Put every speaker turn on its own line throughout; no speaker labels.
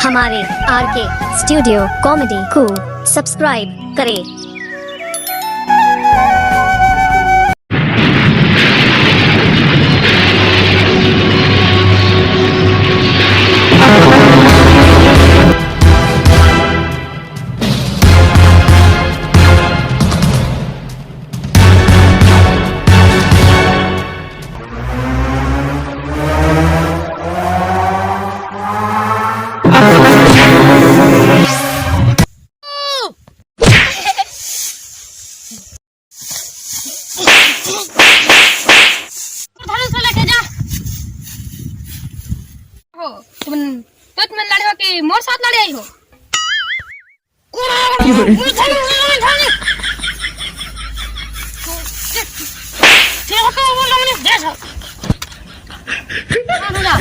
हमारे RK studio comedy को subscribe करें।
तुम लड़े हो कि मोर साथ लड़े आई हो?
No.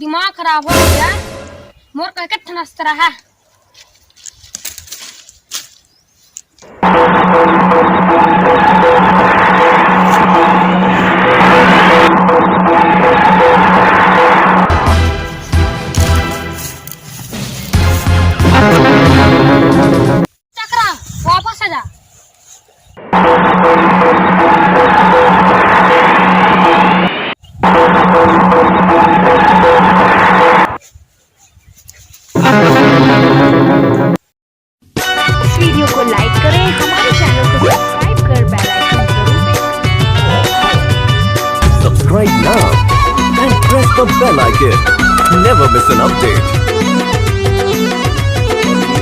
दिमाग खराब हो गया मोर कह के ठनस रहा है। चक्रा वापस आ जा।
वीडियो को लाइक करें, हमारे चैनल को सब्सक्राइब कर बेल आइकन जरूर
Subscribe now and press the bell icon. Never miss an update.